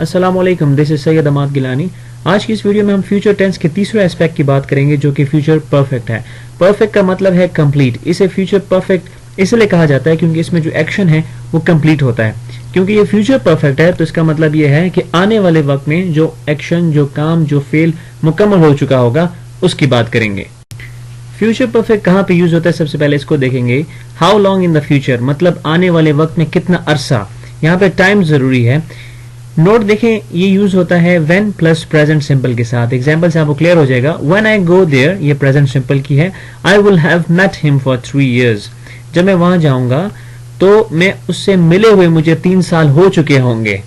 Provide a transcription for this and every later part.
अस्सलाम वालेकुम, this is Syed Ahmad Gilani. आज की इस वीडियो में हम फ्यूचर टेंस के तीसरे एस्पेक्ट की बात करेंगे जो कि फ्यूचर परफेक्ट है। परफेक्ट का मतलब है कंप्लीट। इसे फ्यूचर परफेक्ट इसलिए कहा जाता है क्योंकि इसमें जो एक्शन है वो कंप्लीट होता है। क्योंकि ये फ्यूचर परफेक्ट है तो इसका मतलब ये है कि आने वाले वक्त में जो एक्शन, जो काम, जो फेल मुकम्मल हो चुका होगा उसकी बात करेंगे। फ्यूचर परफेक्ट कहाँ पे यूज होता है, सबसे पहले इसको देखेंगे। How long in the future मतलब आने वाले वक्त में कितना अरसा, यहाँ पे टाइम जरूरी है। नोट देखें, ये यूज होता है व्हेन प्लस प्रेजेंट सिंपल के साथ। एग्जांपल से आपको क्लियर हो जाएगा। व्हेन आई गो देयर, ये प्रेजेंट सिंपल की है। I will have met him for 3 years, जब मैं वहां जाऊंगा तो मैं उससे मिले हुए मुझे 3 साल हो चुके होंगे।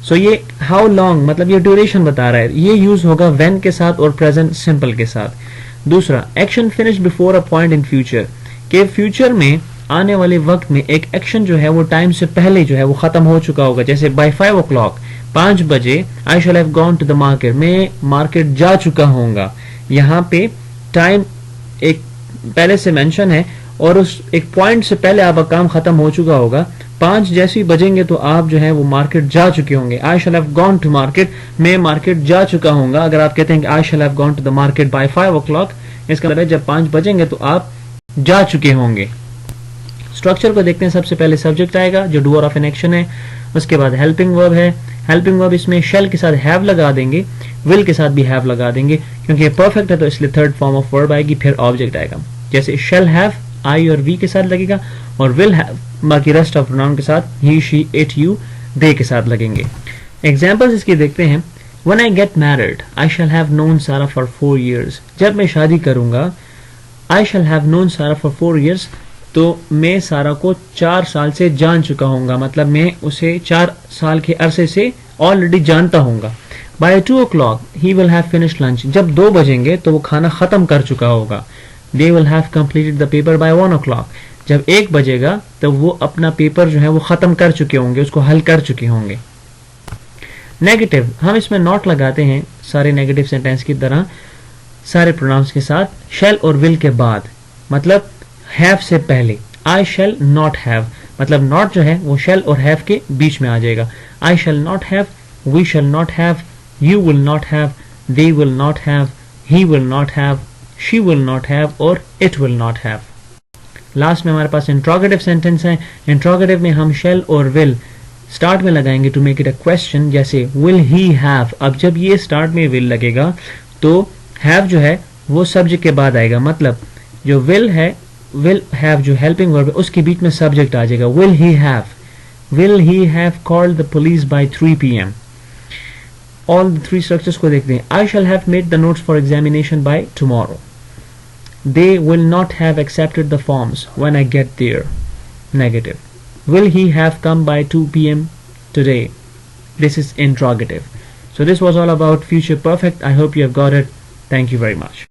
सो ये हाउ लॉन्ग मतलब ये ड्यूरेशन बता रहा है। ये यूज होगा व्हेन के साथ और प्रेजेंट सिंपल के साथ। दूसरा, action finish before a point in future, के फ्यूचर में आने वाले वक्त में एक एक्शन जो है वो टाइम से पहले जो है वो खत्म हो चुका होगा। जैसे बाय 5 o'clock, 5 बजे, I shall have gone to the market, मैं मार्केट जा चुका होऊंगा। यहाँ पे टाइम एक पहले से मेंशन है और उस एक पॉइंट से पहले आपका काम खत्म हो चुका होगा। 5 जैसे ही बजेंगे तो आप जो है वो मार्केट जा चुके होंगे। I shall have gone to market, मैं मार्केट जा चुका होऊंगा। अगर आप कहते हैं कि I shall have gone to the market by 5 o'clock, इसका मतलब जब 5 बजेंगे तो आप जा चुके होंगे। स्ट्रक्चर को देखते हैं। सबसे पहले सब्जेक्ट आएगा जो डूअर ऑफ एन एक्शन है। उसके बाद हेल्पिंग वर्ब है। हेल्पिंग वर्ब इसमें शेल के साथ हैव लगा देंगे, विल के साथ भी हैव लगा देंगे क्योंकि ये परफेक्ट है तो इसलिए थर्ड फॉर्म ऑफ वर्ब आएगी। फिर ऑब्जेक्ट आएगा, जैसे शेल हैव आई और वी के साथ लगेगा और विल हैव बाकी रेस्ट ऑफ प्रोनाउन के साथ ही, शी, इट, यू, दे के साथ लगेंगे। एग्जाम्पल्स इसके देखते हैं। When I get married I shall have known सारा फॉर 4 years, जब मैं शादी करूंगा आई शैल हैव नोन सारा फॉर 4 years, तो मैं सारा को 4 साल से जान चुका हूंगा, मतलब मैं उसे 4 साल के अरसे से ऑलरेडी जानता हूंगा। By 2 o'clock he will have finish lunch, जब 2 बजेंगे तो वो खाना खत्म कर चुका होगा। They will have completed the paper by 1 o'clock, जब 1 बजेगा तो वो अपना पेपर जो है वो खत्म कर चुके होंगे, उसको हल कर चुके होंगे। नेगेटिव, हम इसमें नॉट लगाते हैं सारे नेगेटिव सेंटेंस की तरह सारे प्रोनाउंस के साथ, शैल और विल के बाद, मतलब हैव से पहले। आई शैल नॉट हैव, मतलब नॉट जो है वो शैल और हैव के बीच में आ जाएगा। I shall not have, we shall not have, you will not have, they will not have, he will not have, she will not have और it will not have. Last में हमारे पास इंट्रोगेटिव सेंटेंस है। Interrogative में हम shall और will start में लगाएंगे to make it a question, जैसे विल ही हैव। अब जब ये स्टार्ट में विल लगेगा तो हैव जो है वो सब्जेक्ट के बाद आएगा, मतलब जो विल है, विल हैव जो हेल्पिंग वर्ब है उसके बीच में सब्जेक्ट आ जाएगा। Will he have called the police by 3 PM। All the 3 structures को देखते हैं। I shall have made the notes for examination by tomorrow. They will not have accepted the forms when I get there. Negative, will he have come by 2 PM today? This is interrogative. So this was all about future perfect. I hope you have got it. Thank you very much.